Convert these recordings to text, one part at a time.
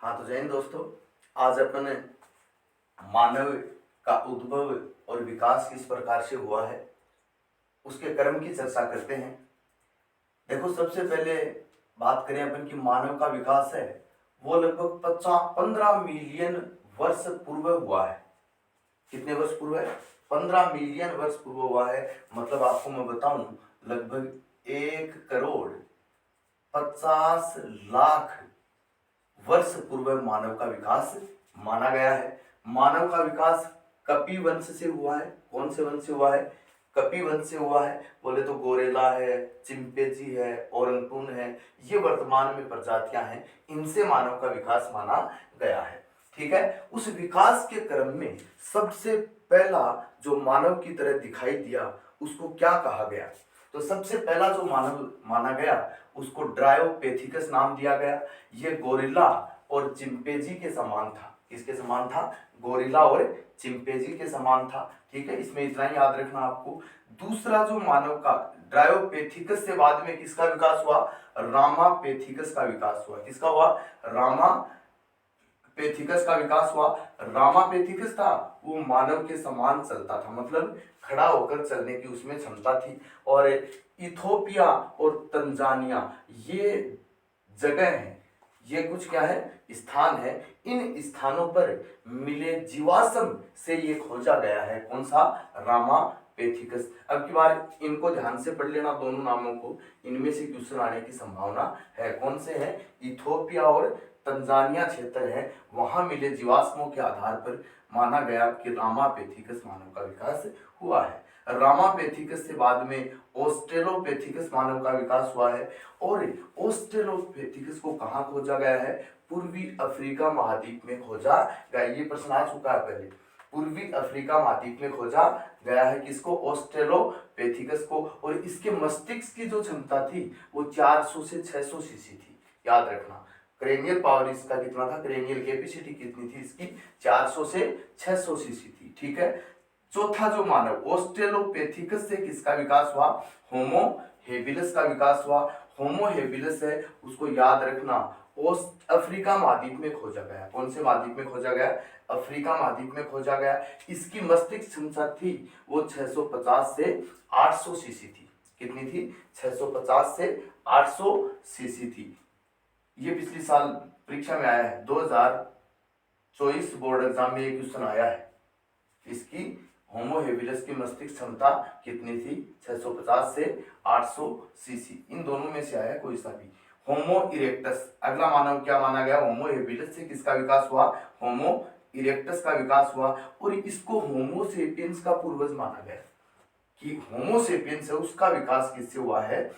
हाँ तो जय हिंद दोस्तों। आज अपन मानव का उद्भव और विकास किस प्रकार से हुआ है उसके क्रम की चर्चा करते हैं। देखो, सबसे पहले बात करें अपन की मानव का विकास है वो लगभग 15 मिलियन वर्ष पूर्व हुआ है। कितने वर्ष पूर्व है? 15 मिलियन वर्ष पूर्व हुआ है। मतलब आपको मैं बताऊं, लगभग 1,50,00,000 वर्ष पूर्व मानव का विकास माना गया है। मानव का विकास कपि वंश से हुआ है। कौन से वंश से हुआ है? कपि वंश से हुआ है। बोले तो गोरेला है, चिंपैंजी है, ओरंगटून है, ये वर्तमान में प्रजातियां हैं, इनसे मानव का विकास माना गया है। ठीक है। उस विकास के क्रम में सबसे पहला जो मानव की तरह दिखाई दिया उसको क्या कहा गया? तो सबसे पहला जो मानव माना गया उसको ड्रायोपेथिकस नाम दिया गया। ये गोरिल्ला और चिंपैंजी के समान था। किसके समान था? गोरिल्ला और चिंपैंजी के समान था। ठीक है, इसमें इतना ही याद रखना आपको। दूसरा जो मानव का ड्रायोपेथिकस से बाद में किसका विकास हुआ? रामापेथिकस का विकास हुआ। किसका हुआ? रामापेथिकस का विकास हुआ। रामापेथिकस था वो मानव के समान चलता था, मतलब खड़ा होकर चलने की उसमें क्षमता थी। और इथोपिया और तंजानिया ये जगह है, ये कुछ क्या है? स्थान है। इन स्थानों पर मिले जीवाश्म से ये खोजा गया है। कौन सा? रामापेथिकस। अब की बार इनको ध्यान से पढ़ लेना, दोनों नामों को। इनमें से क्वेश्चन आने की संभावना है। कौन से है? इथोपिया और तंजानिया क्षेत्र है, वहां मिले जीवाश्मों के आधार पर माना गया कि रामापेथिकस मानव का विकास हुआ है। रामापेथिकस से बाद में ऑस्ट्रेलोपेथिकस मानव का विकास हुआ है। और ऑस्ट्रेलोपेथिकस को कहाँ खोजा गया है? पूर्वी अफ्रीका महाद्वीप में खोजा गया। ये प्रश्न आ चुका है पहले। पूर्वी अफ्रीका महाद्वीप में खोजा गया है। किसको? ऑस्ट्रेलोपेथिकस को। और इसके मस्तिष्क की जो क्षमता थी वो 400 से 600 सीसी थी। याद रखना, क्रेनियल पावर इसका कितना था? क्रेनियल कैपेसिटी कितनी थी इसकी? 400 से 600 सीसी थी। ठीक है। चौथा जो मानव ऑस्ट्रेलोपेथिकस से किसका विकास हुआ? होमो हेबिलस का विकास हुआ। होमो हेबिलस है उसको याद रखना, अफ्रीका महाद्वीप में खोजा गया। कौन से महाद्वीप में खोजा गया? अफ्रीका महाद्वीप में खोजा गया। इसकी मस्तिष्क क्षमता थी वो 650 से 800 सीसी थी। कितनी थी? 650 से 800 सीसी थी। ये पिछले साल परीक्षा में आया है, 2024 बोर्ड एग्जाम में एक क्वेश्चन आया है। इसकी होमो हेबिलस की मस्तिष्क क्षमता कितनी थी? 650 से 800 सीसी। इन दोनों में से आया कोई सा भी। होमो इरेक्टस अगला मानव क्या माना गया? होमो हेबिलस से किसका विकास हुआ? होमो इरेक्टस का विकास हुआ। और इसको होमो सेपियंस का पूर्वज माना गया कि होमो सेपियंस है उसका विकास किससे हुआ है?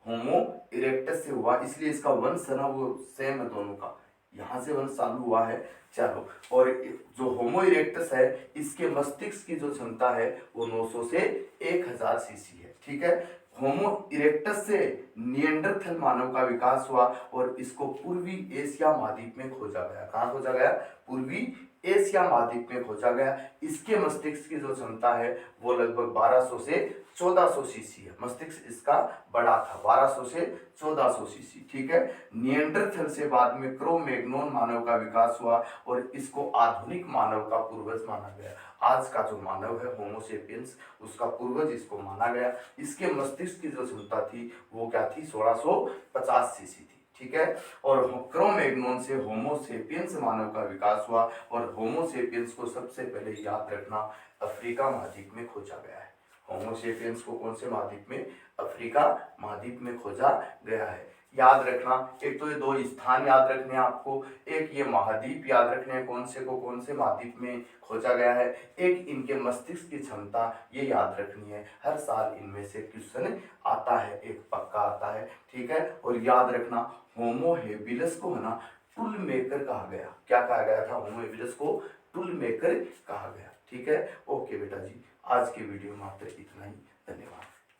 होमो इरेक्टस से हुआ। इसलिए इसका वंश है ना वो सेम है दोनों का, यहां से वंश चालू हुआ है। चलो, और जो होमो इरेक्टस है इसके मस्तिष्क की जो क्षमता है वो 900 से 1000 सीसी है। ठीक है। होमो इरेक्टस से निएंडरथल मानव का विकास हुआ और इसको पूर्वी एशिया महाद्वीप में खोजा गया। कहाँ खोजा गया? पूर्वी एशिया महाद्वीप में खोजा गया। इसके मस्तिष्क की जो क्षमता है वो लगभग 1200 से 1400 सीसी है। मस्तिष्क इसका बड़ा था, 1200 से 1400 सीसी। ठीक है। निएंडरथल से बाद में क्रो-मैग्नोन मानव का विकास हुआ और इसको आधुनिक मानव का पूर्वज माना गया। आज का जो मानव है होमो सेपियंस उसका पूर्वज इसको माना गया। इसके मस्तिष्क की जो क्षमता थी वो क्या थी? 1650 सीसी थी। ठीक है। और क्रो-मैग्नोन से होमो सेपियंस मानव का विकास हुआ और होमो सेपियंस को सबसे पहले याद रखना अफ्रीका महाद्वीप में खोजा गया है। होमो सेपियंस को कौन से महाद्वीप में? अफ्रीका महाद्वीप में खोजा गया है। याद रखना, एक तो ये दो स्थान याद रखने हैं आपको, एक ये महाद्वीप याद रखने हैं कौन से को कौन से महाद्वीप में खोजा गया है, एक इनके मस्तिष्क की क्षमता ये याद रखनी है। हर साल इनमें से क्वेश्चन आता है, एक पक्का आता है। ठीक है। और याद रखना होमो हेबिलस को है ना टूल मेकर कहा गया। क्या कहा गया था? होमो हेबिलस को टूल मेकर कहा गया। ठीक है। ओके बेटा जी, आज के वीडियो में मात्र इतना ही। धन्यवाद।